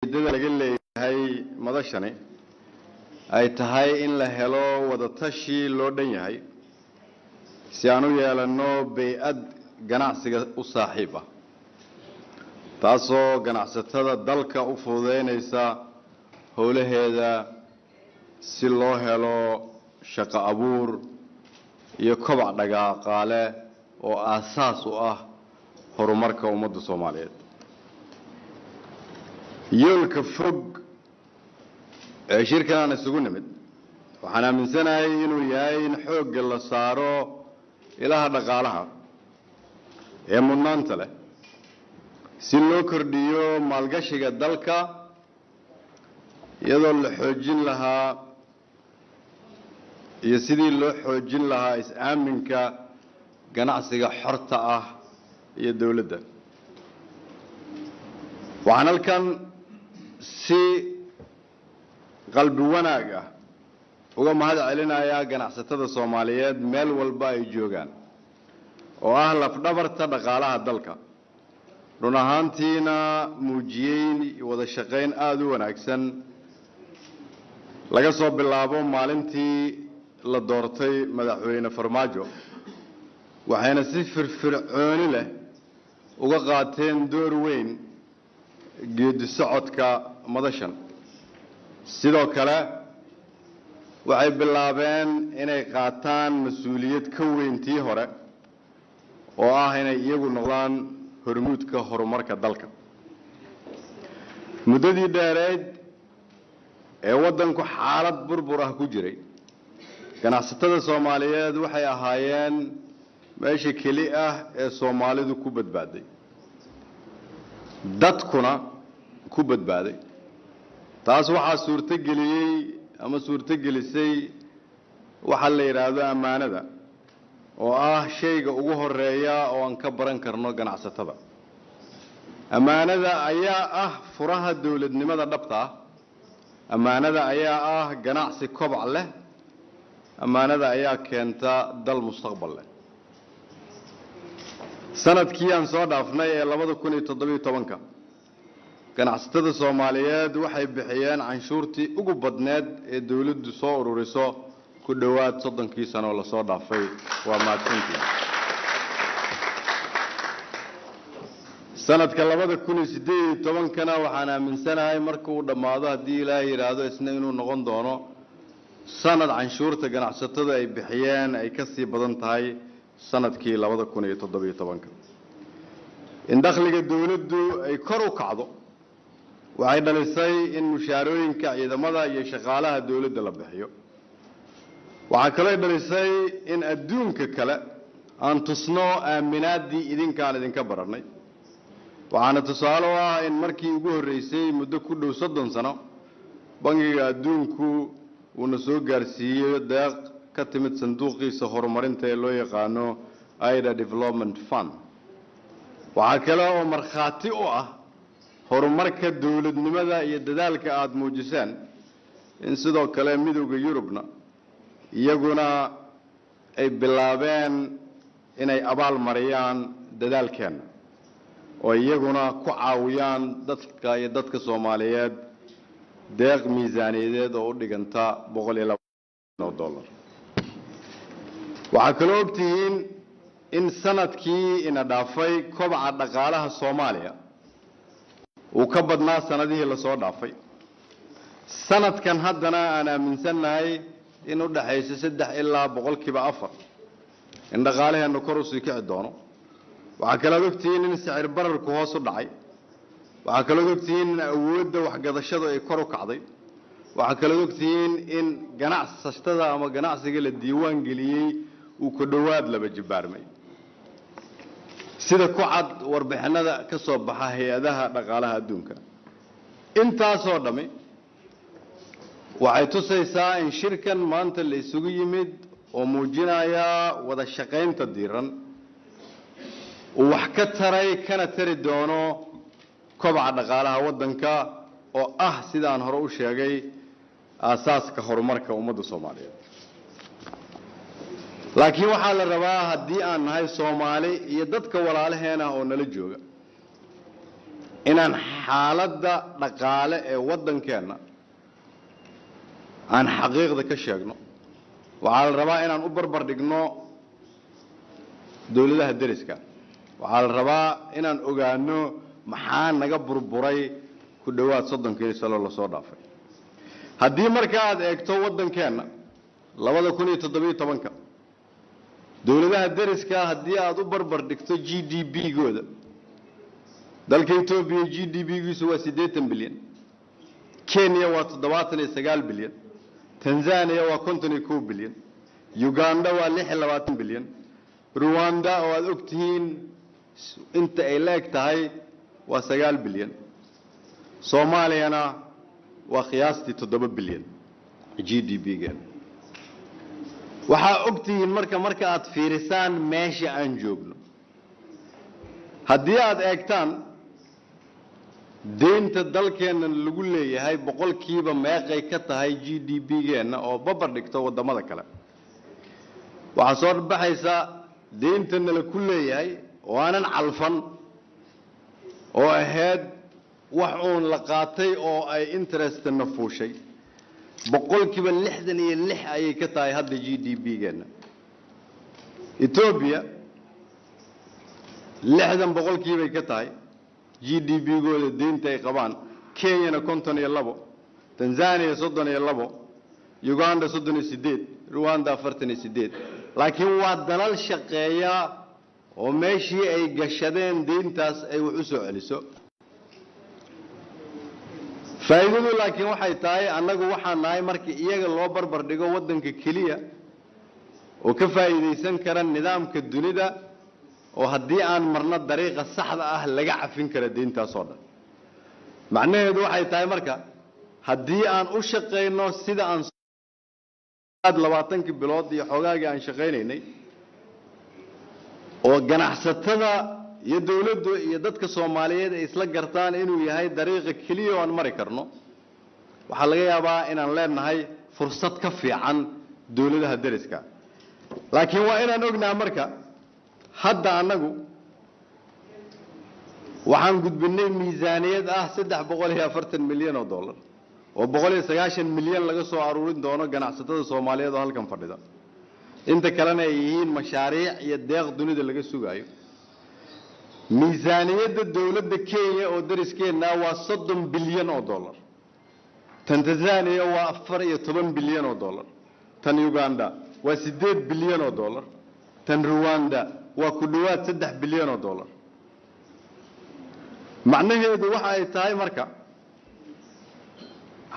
ujeedada laga leeyahay madashani ay tahay in la helo wada tashi loo dhan yahay si aan u yeelano bay'ad ganacsiga u saaxiib ah taasoo ganacsatada dalka u fududeynaysa howlaheeda si loo helo shaqo abuur iyo kobac dhaqaale oo aasaas u ah horumarka ummadda Soomaaliyeed. yoolka fog ee shirkan isugu nimid waxaan aaminsanahay inuu yahay in xoog la saaro ilaha dhaqaalaha ee mudnaanta leh si loo kordhiyo maalgashiga dalka iyadoo la xoojin lahaa iyo sidii loo xoojin lahaa is-aaminka ganacsiga xorta ah iyo dawladda. waxaan halkan si qalbi wanaag ah uga mahad celinayaa ganacsatada Soomaaliyeed meel walba ay joogaan oo ah laf-dhabarta dhaqaalaha dalka run ahaantiina muujiyay wada shaqayn aad u wanaagsan laga soo bilaabo maalintii la doortay madaxweyne Farmaajo waxayna si firfircooni leh uga qaateen door weyn geedi socodka madashan. sidoo kale waxay bilaabeen inay qaataan mas'uuliyad ka weyntii hore oo ah inay iyagu noqdaan hormuudka horumarka dalka. muddadii dheereed ee waddanku xaalad burbur ah ku jiray ganacsatada Soomaaliyeed waxay ahaayeen meesha keli ah ee Soomaalidu ku badbaaday dadkuna ku badbaaday. taas waxaa suurtagelisay waxa la yiraahdo amaanada oo ah shayga ugu horeeya oo aan ka baran karno ganacsatada. amaanada ayaa ah furaha dawladnimada dhabta ah. amaanada ayaa ah ganacsi koboc leh. amaanada ayaa keenta dal mustaqbal leh. sanadkii aan soo dhaafnay ee 2017 ganacsatada Soomaaliyeed waxay bixiyeen canshuurtii ugu badneed ee dawladdu soo ururiso ku dhawaad 30 sano la soo dhaafay. waa mahadsantihiin. sanadka 2018 waxaan aaminsanahay markuu dhamaado haddii Ilaahay yiraahdo isna inuu noqon doono sanad canshuurta ganacsatada ay bixiyeen ay ka sii badan tahay sanadkii 2017. in dakhliga dawladdu ay kor u kacdo waxay dhalisay in mushaarooyinka ciidamada iyo shaqaalaha dawladda la bixiyo. waxa kale ay dhalisay in adduunka kale aan tusno aaminaadii idinka baranay. waxaana tusaale u ah in markii ugu horeysay muddo ku dhow 30 sano bangiga adduunku uu soo gaarsiiyay deeq ka timid sanduuqiisa horumarinta ee loo yaqaano Aida Development Fund. waxa kale oo markhaati u ah horumarka dawladnimada iyo dadaalka aad muujiseen in sidoo kale midowga Yurubna iyaguna ay bilaabeen inay abaal mariyaan dadaalkeena oo iyaguna ku caawiyaan dadka Soomaaliyeed deeq miisaaniyadeed oo u dhiganta $120. waxa kale oo ogtihiin in sanadkii ina dhaafay kobaca dhaqaalaha Soomaaliya uu ka badnaa sanadihii la soo dhaafay. sanadkan haddana aan aaminsanahay in u dhaxayso 3 ilaa 4% in dhaqaalaheenu kor u sii kici doono. waxa kale oo ogtihiin in sicir bararku hoos u dhacay. waxa kale oo ogtihiin in awoodda waxgadashada ay kor u kacday. waxa kale oo ogtihiin in ganacsatada ama ganacsiga la diiwaan geliyay uu ku dhawaad laba jibaarmay. sida ku cad warbixinada ka soo baxa hay'adaha dhaqaalaha adduunka. intaas oo dhami waxay tusaysaa in shirkan maanta la isugu yimid oo muujinaya wada shaqaynta diiran uu wax ka taray kana tari doono kobaca dhaqaalaha waddanka oo ah sidaan hore u sheegay aasaaska horumarka ummadda Soomaaliyeed. laakiin waxaa la rabaa haddii aan nahay Soomaali iyo dadka walaalaheena oo nala jooga inaan xaaladda dhaqaale ee waddankeena aan xaqiiqda ka sheegno waxaa la rabaa inaan u barbar dhigno dawladaha deriska waxaa la rabaa inaan ogaano maxaa naga burburay ku dhawaad 30 sano la soo dhaafay haddii marka aad eegto waddankeena 2017 dawladaha deriska haddii aad u barbar dhigto GDP-gooda dalka Itoobiya GDP-giisu waa 80 bilyan Kenya waa 79 bilyan Tanzania waa 52 bilyan Uganda waa 26 bilyan Rwanda oo aad ogtihiin inta ay leeg tahay waa 9 bilyan Soomaaliyana waa qiyaastii 7 bilyan GDP-gaan waxa ogtihiin marka aad fiirisaan meesha aan joogno haddii aad eegtaan deynta dalkeena lagu leeyahay boqolkiiba meeqay ka tahay GDP-geena oo babar dhigto wadamada kale waxa soo baxaysa deynta la ku leeyahay oo aanan calfan oo ahayd wax uun la qaatay oo ay interest-na fuushay boqolkiiba 66 ayay ka tahay hadda GDP-geena Ethiopia 60 boqolkiiba ka tahay GDP-gooda deynta ay qabaan Kenya 52 Tanzania 32 Uganda 38 Rwanda 48 laakiin waa dalal shaqeeya oo meeshii ay gashadeen deyntaas ay wax u soo celiso faa'iidadu laakiin waxay tahay annagu waxaan nahay markii iyaga loo barbar dhigo waddanka kaliya oo ka faa'iideysan kara nidaamka dunida oo haddii aan marna dariiqa saxda ah laga cafin kara deyntaas oo dhan macnaheedu waxay tahay marka haddii aan u shaqeyno sida aan 20 bilood iyo xogaagii aan shaqeynaynay oo ganacsatada iyo dawladdu iyo dadka Soomaaliyeed ay isla gartaan inuu yahay dariiqa kaliya oo aan mari karno waxa laga yaabaa inaan leenahay fursad ka fiican dawladaha deriska laakiin waa inaan ognaa marka hadda anagu waxaan gudbinay miisaaniyad ah 340 milyan oo dollar oo 190 milyan laga soo aruurin doono ganacsatada Soomaaliyeed oo halkan fadhida inta kalena ay yihiin mashaariic iyo deeq dunida laga sugayo miisaaniyadda dawladda Kenya oo deriskeena waa 30 bilyan oo dollar Tanzania waa 14 bilyan oo dollar tan Uganda waa 8 bilyan oo dollar tan Rwanda waa ku dhawaad 3 bilyan oo dollar macnaheedu waxa ay tahay marka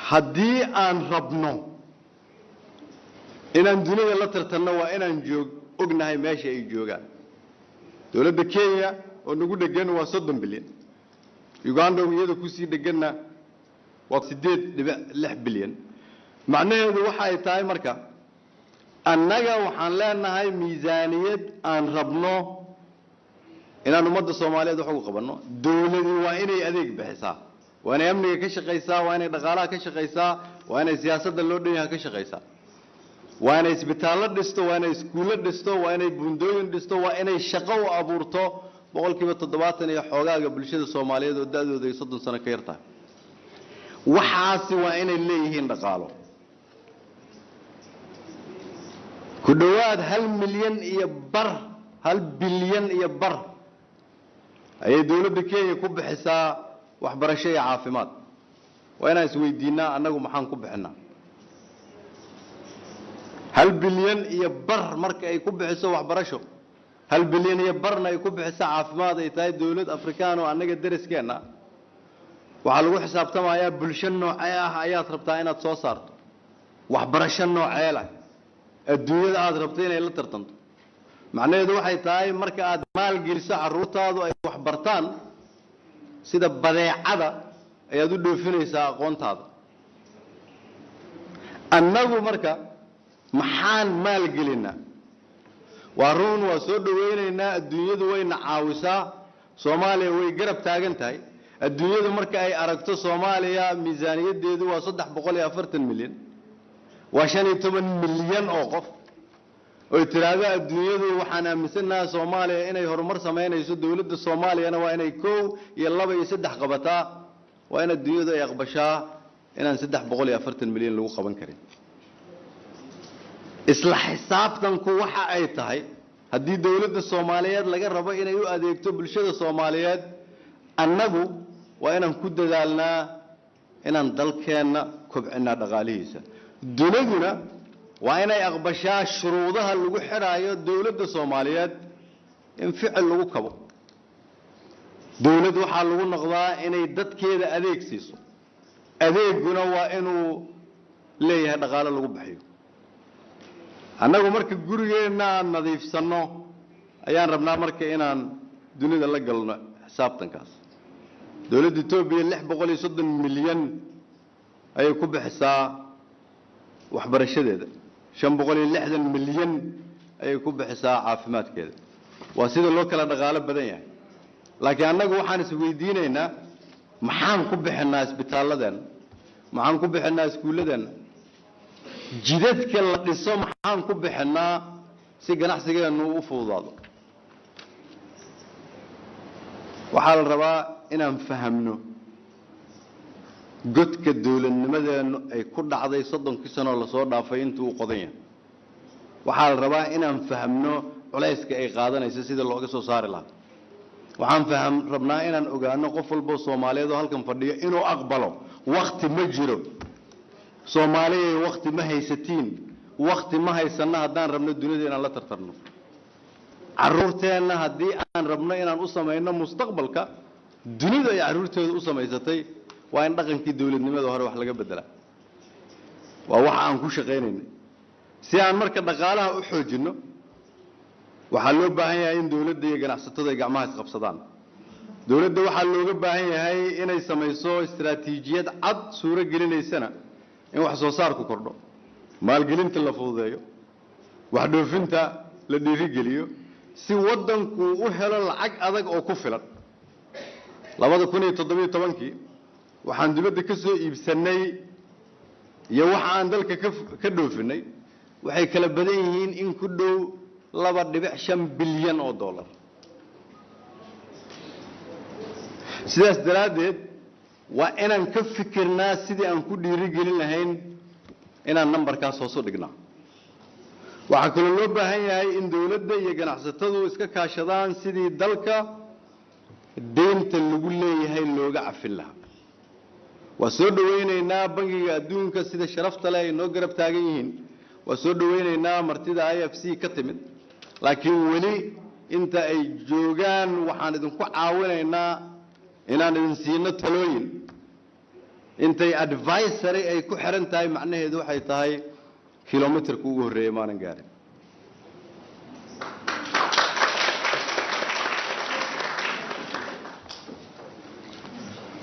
haddii aan rabno inaan dunida la tartanno waa inaan ognahay meesha ay joogaan dawladda Kenya oo nagu dhagan waa 30 bilyan Uganda oo iyada ku sii dhaganna waa 8.6 bilyan macnaheedu waxa ay tahay marka annaga waxaan leenahay miisaaniyad aan rabno inaan ummadda Soomaaliyeed wax ugu qabanno dawladdu waa inay adeeg bixisaa waa inay amniga ka shaqeysaa waa inay dhaqaalaha ka shaqeysaa waa inay siyaasadda loo dhan yahay ka shaqeysaa waa inay isbitaallo dhisto waa inay iskuulo dhisto waa inay buundooyin dhisto waa inay shaqo u abuurto boqolkiiba 70 iyo xoogaaga bulshada Soomaaliyeed oo da'dooda ay 30 sano ka yar tahay waxaasi waa inay leeyihiin dhaqaalo ku dhawaad 1 milyan iyo bar 1 bilyan iyo bar ayay dawladda Kenya ku bixisaa waxbarasho iyo caafimaad waa inaan isweydiinaa annagu maxaan ku bixinaa 1 bilyan iyo bar marka ay ku bixiso waxbarasho 1 bilyan iyo barna ay ku bixiso caafimaad ay tahay dawlad Afrikaan oo annaga deriskeena waxa lagu xisaabtamayaa bulsho noocee ah ayaad rabtaa inaad soo saarto waxbarasho noocee leh adduunyada aad rabtay inay la tartanto macnaheedu waxay tahay marka aad maal geliso carruurtaadu ay wax bartaan sida badeecada ayaad u dhoofinaysaa aqoontaada annagu marka maxaan maal gelinaa waa run waa soo dhaweynaynaa adduunyadu wayna caawisaa Soomaaliya way garab taagan tahay adduunyadu marka ay aragto Soomaaliya miisaaniyadeedu waa 340 milyan waa 15 milyan oo qof oo tiraada adduunyadu waxaan aaminsanahay Soomaaliya inay horumar sameynayso dawladda Soomaaliyana waa inay 1 iyo 2 iyo 3 qabataa waa in adduunyadu ay aqbashaa inaan 340 milyan lagu qaban karin isla xisaabtanku waxa ay tahay haddii dawladda Soomaaliyeed laga rabo inay u adeegto bulshada Soomaaliyeed annagu waa inaan ku dadaalnaa inaan dalkeenna kobcinaa dhaqaalihiisa duniduna waa inay aqbashaa shuruudaha lagu xiraayo dawladda Soomaaliyeed in ficil lagu kabo dawladdu waxa lagu noqdaa inay dadkeeda adeeg siiso adeeguna waa inuu leeyahay dhaqaale lagu bixiyo annagu marka gurigeena nadiifsano ayaan rabnaa marka inaan dunida la galno xisaabtankaas dawladda Itoobiya 630 milyan ay ku bixisaa waxbarashadeeda 560 milyan ay ku bixisaa caafimaadkeeda waa sida loo kala dhaqaale badan yahay laakiin annagu waxaan is weydiinaynaa maxaan ku bixinaa isbitaaladeen maxaan ku bixinaa iskuuladeen jidadka la dhiso maxaan ku bixinaa si ganacsigeenu u fududaado waxaa la rabaa inaan fahamno godka dawladnimadeenu ay ku dhacday 30 sano la soo dhaafay intuu u qodan yahay waxaa la rabaa inaan fahamno culayska ay qaadanayso sida looga soo saari lahaa waxaan rabnaa inaan ogaano qof walba Soomaaliyeed oo halkan fadhiyo inuu aqbalo waqti ma jiro Soomaaliyeed waqti ma haysatiin waqti ma haysana haddaan rabno dunida inaan la tartarno carruurteena haddii aan rabno inaan u sameeyno mustaqbalka dunida ay carruurteedu u sameysatay waa in dhaqankii dawladnimada hore wax laga bedelaa waa waxa aan ku shaqeynayno si aan marka dhaqaalaha u xoojino waxaa loo baahan yahay in dawladda iyo ganacsatada ay gacmaha isqabsadaan dawladda waxaa looga baahan yahay inay samayso istiraatiijiyad cad suuro gelinaysana in wax soo saarku kordho maalgelinta la fududeeyo wax dhoofinta la dhiirigeliyo si waddanku u helo lacag adag oo ku filan 2017 waxaan dibadda ka soo iibsanay iyo waxa aan dalka ka dhoofinay waxay kala badan yihiin in ku dhow 2.5 bilyan oo dollar sidaas daraadeed waa inaan ka fikirnaa sidii aan ku dhiirigelin lahayn inaan nambarkaas hoos u dhignaa waxaa kaloo loo baahan yahay in dawladda iyo ganacsatadu iska kaashadaan sidii dalka deynta lagu leeyahay looga cafin lahaa waa soo dhaweynaynaa bangiga adduunka sida sharafta leh ay noo garab taagan yihiin waa soo dhaweynaynaa martida IFC ka timid laakiin weli inta ay joogaan waxaan idinku caawinaynaa inaan idin siino talooyin intay advisory ay ku xiran tahay macnaheedu waxay tahay kilometerka ugu horeeyay maanan gaarin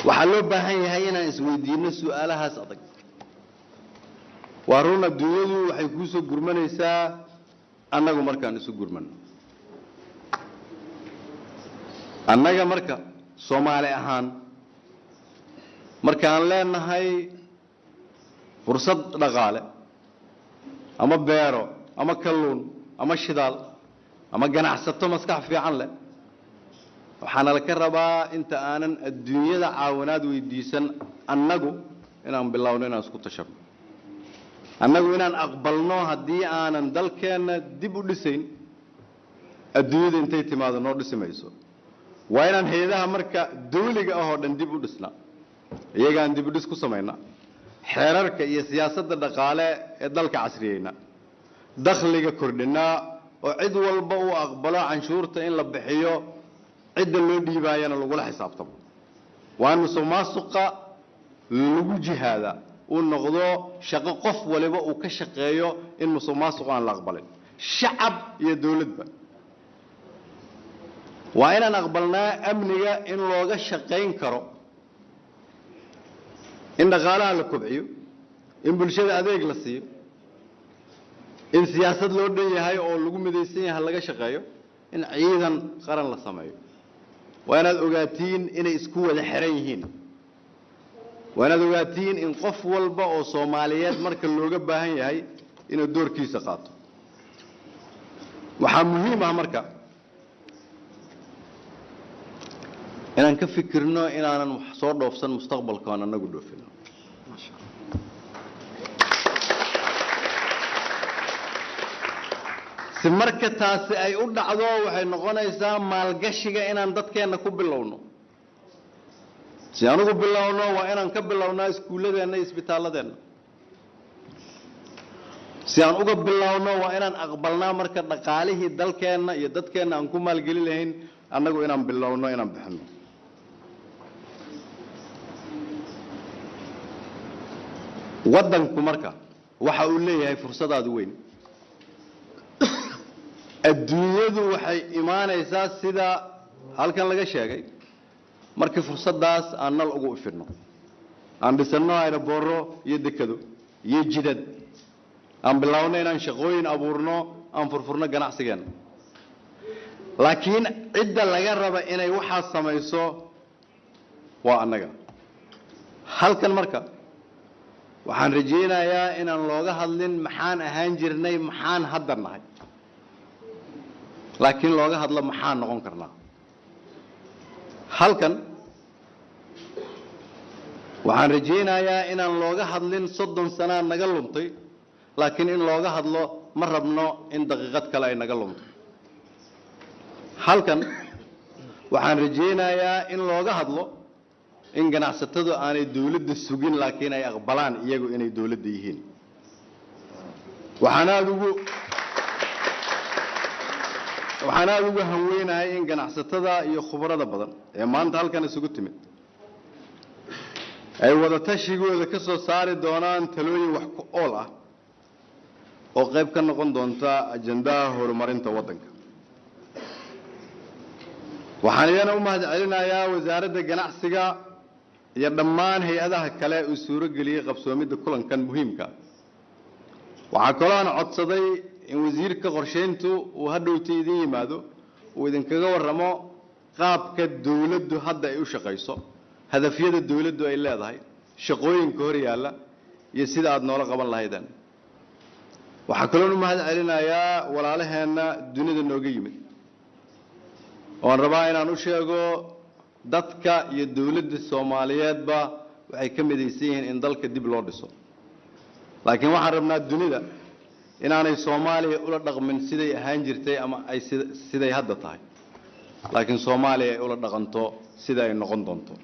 waxaa loo baahan yahay inaan isweydiino su'aalahaas adag waa run adduunyadu waxay ku soo gurmanaysaa annagu markaan isu gurmano annaga marka Soomaali ahaan markaan leenahay fursad dhaqaale ama beero ama kalluun ama shidaal ama ganacsato maskax fiican leh waxaana la ka rabaa inta aanan adduunyada caawinaad weydiisan annagu inaan bilowno inaan isku tashano annagu inaan aqbalno haddii aanan dalkeenna dib u dhisayn adduunyada intay timaado noo dhisimayso waa inaan hay'adaha marka dawliga ah oo dhan dib u dhisnaa iyagaan dib u dhis ku samaynaa xeerarka iyo siyaasadda dhaqaale ee dalka casriyeyna dakhliga kordhinaa oo cid walba uu aqbalo canshuurta in la bixiyo cidda loo dhiibaayana lagula xisaabtamo waa in musuqmaasuqa lagu jihaada uu noqdo shaqo qof waliba uu ka shaqeeyo in musuqmaasuqa aan la aqbalin shacab iyo dawladba waa inaan aqbalnaa amniga in looga shaqayn karo in dhaqaalaha la kobciyo in bulshada adeeg la siiyo in siyaasad loo dhan yahay oo lagu midaysan yahay laga shaqeeyo in ciidan qaran la sameeyo waa inaad ogaatiin inay isku wada xiran yihiin waa inaad ogaatiin in qof walba oo Soomaaliyeed marka looga baahan yahay inuu doorkiisa qaato waxaa muhiim ah marka inaan ka fikirno inaanan wax soo dhoofsan mustaqbalka aan anagu dhoofino si marka taasi ay u dhacdo waxay noqonaysaa maalgashiga inaan dadkeena ku bilowno si aan ugu bilowno waa inaan ka bilownaa iskuulladeena iyo isbitaalladeena si aan uga bilowno waa inaan aqbalnaa marka dhaqaalihii dalkeena iyo dadkeena aan ku maalgelin lahayn annagu inaan bilowno inaan bixino waddanku marka waxa uu leeyahay fursadaad weyn adduunyadu waxay imaanaysaa sida halkan laga sheegay markii fursadaas aan nal ugu ifino aan dhisano aerobooro iyo dekado iyo jidad aan bilowno inaan shaqooyin abuurno aan furfurno ganacsigeena laakiin cidda laga raba inay waxaas samayso waa annaga halkan marka waxaan rajaynayaa inaan looga hadlin maxaan ahaan jirnay maxaan hadda nahay laakiin looga hadlo maxaan noqon karnaa halkan waxaan rajaynayaa inaan looga hadlin 30 sano naga luntay laakiin in looga hadlo ma rabno in daqiiqad kale ay naga lunto halkan waxaan rajaynayaa in looga hadlo in ganacsatadu aanay dawladda sugin laakiin ay aqbalaan iyagu inay dawladda yihiin waxaan aad ugu hanweynahay in ganacsatada iyo khubarada badan ee maanta halkan isugu timid ay wada tashigooda ka soo saari doonaan talooyin wax ku ool ah oo qayb ka noqon doonta ajandaha horumarinta waddanka waxaan iyana u mahadcelinayaa wasaaradda ganacsiga iyo dhammaan hay-adaha kale uu suuro geliyey qabsoomidda kulankan muhiimka waxaa kaloo aan codsaday in wasiirka qorsheyntu uu hadhowta idin yimaado uu idinkaga warramo qaabka dawladdu hadda ay u shaqayso hadafyada dawladdu ay leedahay shaqooyinka hor yaalla iyo sida aad noola qaban lahaydeen waxaa kaloo u mahadcelinayaa walaalaheenna dunida nooga yimid oon rabaa inaan u sheego dadka iyo dawladda Soomaaliyeedba waxay ka midaysan yihiin in dalka dib loo dhiso laakiin waxaan rabnaa dunida inaanay Soomaaliya ula dhaqmin siday ahaan jirtay ama ay siday hadda tahay laakiin Soomaaliya ay ula dhaqanto sida ay noqon doonto